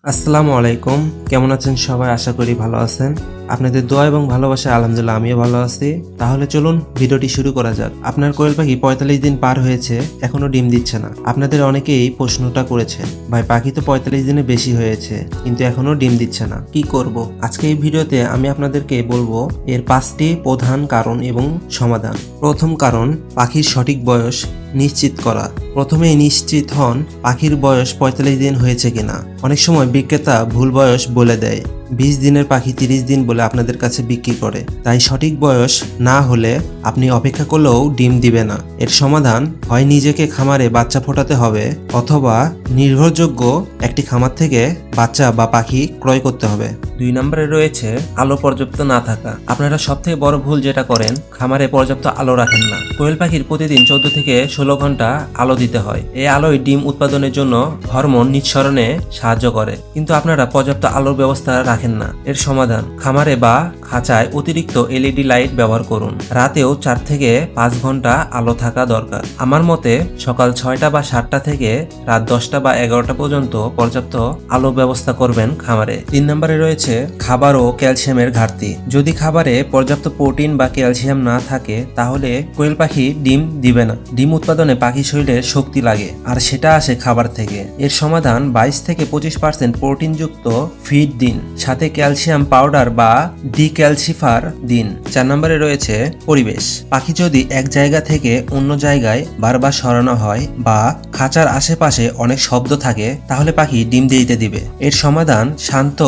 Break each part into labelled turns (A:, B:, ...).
A: আসসালামু আলাইকুম। কেমন আছেন সবাই? আশা করি ভালো আছেন। আপনাদের দোয়া এবং ভালোবাসায় আলহামদুলিল্লাহ আমিও ভালো আছি। তাহলে চলুন ভিডিওটি শুরু করা যাক। আপনার কোয়েল পাখি ৪৫ দিন পার হয়েছে, এখনো ডিম দিচ্ছে না। আপনাদের অনেকেই প্রশ্নটা করেছেন, ভাই পাখি তো ৪৫ দিনে বেশি হয়েছে কিন্তু এখনো ডিম দিচ্ছে না, কি করব? আজকে এই ভিডিওতে আমি আপনাদেরকে বলবো এর ৫টি প্রধান কারণ এবং সমাধান। প্রথম কারণ, পাখির সঠিক বয়স নিশ্চিত করা। প্রথমেই নিশ্চিত হন পাখির বয়স ৪৫ দিন হয়েছে কিনা। অনেক সময় বিক্রেতা ভুল বয়স বলে দেয়, ২০ দিনের পাখি ৩০ দিন বলে আপনাদের কাছে বিক্রি করে। তাই সঠিক বয়স না হলে আপনি অপেক্ষা করলেও ডিম দিবে না। এর সমাধান, হয় নিজেকে খামারে বাচ্চা ফোটাতে হবে অথবা নির্ভরযোগ্য একটি খামার থেকে বাচ্চা বা পাখি ক্রয় করতে হবে। ২ নম্বরে রয়েছে আলো পর্যাপ্ত না থাকা। আপনারা সবথেকে বড় ভুল যেটা করেন, খামারে পর্যাপ্ত আলো রাখেন না। কোয়েল পাখির প্রতিদিন ১৪ থেকে ১৬ ঘন্টা আলো দিতে হয়। এই আলোয় ডিম উৎপাদনের জন্য হরমোন নিঃসরণে সাহায্য করে, কিন্তু আপনারা পর্যাপ্ত আলোর ব্যবস্থা রাখেন না। এর সমাধান, খামারে বা খাঁচায় অতিরিক্ত এলইডি লাইট ব্যবহার করুন। রাতেও ৪ থেকে ৫ ঘন্টা আলো থাকা দরকার। আমার মতে সকাল ৬টা বা ৭টা থেকে রাত ১০টা বা ১১টা পর্যন্ত পর্যাপ্ত আলো ব্যবস্থা করবেন খামারে। ৩ নম্বরে রয়েছে খাবার ও ক্যালসিয়ামের ঘাটতি। যদি খাবারে পর্যাপ্ত প্রোটিন বা ক্যালসিয়াম না থাকে তাহলে কোয়েল পাখি ডিম দিবে না। ডিম উৎপাদনে পাখির শরীরে শক্তি লাগে, আর সেটা আসে খাবার থেকে। এর সমাধান, ২২ থেকে ২৫% প্রোটিনযুক্ত ফিড দিন, সাথে ক্যালসিয়াম পাউডার বা ডিক্যালসিফার দিন। ৪ নম্বরে রয়েছে পরিবেশ। পাখি যদি এক জায়গা থেকে অন্য জায়গায় বারবার সরানো হয় বা খাঁচার আশেপাশে অনেক শব্দ থাকে তাহলে পাখি ডিম দিতে দিবে। এর সমাধান, শান্ত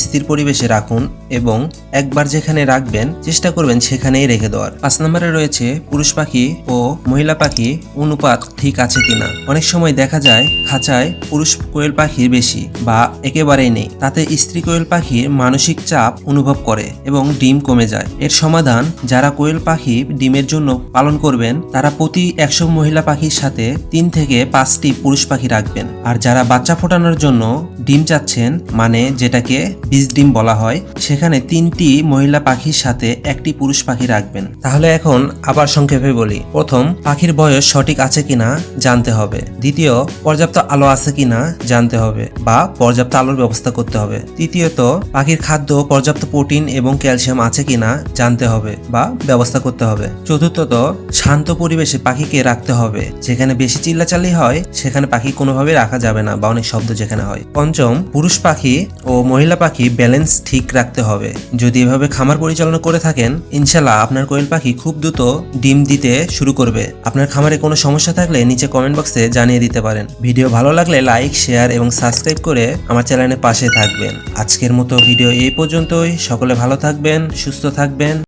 A: স্থির পরিবেশে রাখুন এবং একবার যেখানে রাখবেন চেষ্টা করবেন সেখানেই রেখে দেওয়ার। ৫ নম্বরে রয়েছে পুরুষ পাখি ও মহিলা পাখি অনুপাত ঠিক আছে কিনা। অনেক সময় দেখা যায় খাঁচায় পুরুষ কোয়েল পাখির বেশি বা একেবারেই নেই। তাতে স্ত্রী কোয়েল পাখির মানসিক চাপ অনুভব করে এবং ডিম কমে যায়। এর সমাধান, যারা কোয়েল পাখি ডিমের জন্য পালন করবেন তারা প্রতি ১০০ মহিলা পাখির সাথে ৩ থেকে ৫টি পুরুষ পাখি রাখবেন। আর যারা বাচ্চা ফোটানোর জন্য ডিম চাচ্ছেন, মানে যেটাকে বীজ ডিম বলা হয়, সেখানে ৩টি মহিলা পাখির সাথে ১টি পুরুষ পাখি রাখবেন। তাহলে এখন আবার সংক্ষেপে বলি। প্রথম, পাখির বয়স সঠিক আছে কিনা জানতে হবে। দ্বিতীয়, পর্যাপ্ত আলো আছে কিনা জানতে হবে বা পর্যাপ্ত আলোর ব্যবস্থা করতে হবে। তৃতীয়ত, পাখির খাদ্য পর্যাপ্ত প্রোটিন এবং ক্যালসিয়াম আছে কিনা জানতে হবে বা ব্যবস্থা করতে হবে। চতুর্থত, শান্ত পরিবেশে পাখিকে রাখতে হবে। যেখানে বেশি চিল্লাচাল্লি হয় সেখানে পাখি কোনোভাবে রাখা যাবে না বা অনেক শব্দ যেখানে হয়। পঞ্চম, পুরুষ পাখি ও মহিলা পাখি ব্যালেন্স ঠিক রাখতে হবে। যদি এভাবে খামার পরিচালনা করে থাকেন, ইনশাল্লাহ আপনার কোয়েল পাখি খুব দ্রুত ডিম দিতে শুরু করবে। আপনার খামারে কোনো সমস্যা থাকলে নিচে কমেন্ট বক্সে জানিয়ে দিতে পারেন। ভিডিও ভালো লাগলে লাইক, শেয়ার এবং সাবস্ক্রাইব করে আমার চ্যানেলের পাশে থাকবেন। আজকের মতো ভিডিও এই পর্যন্তই। সকলে ভালো থাকবেন, সুস্থ থাকবেন।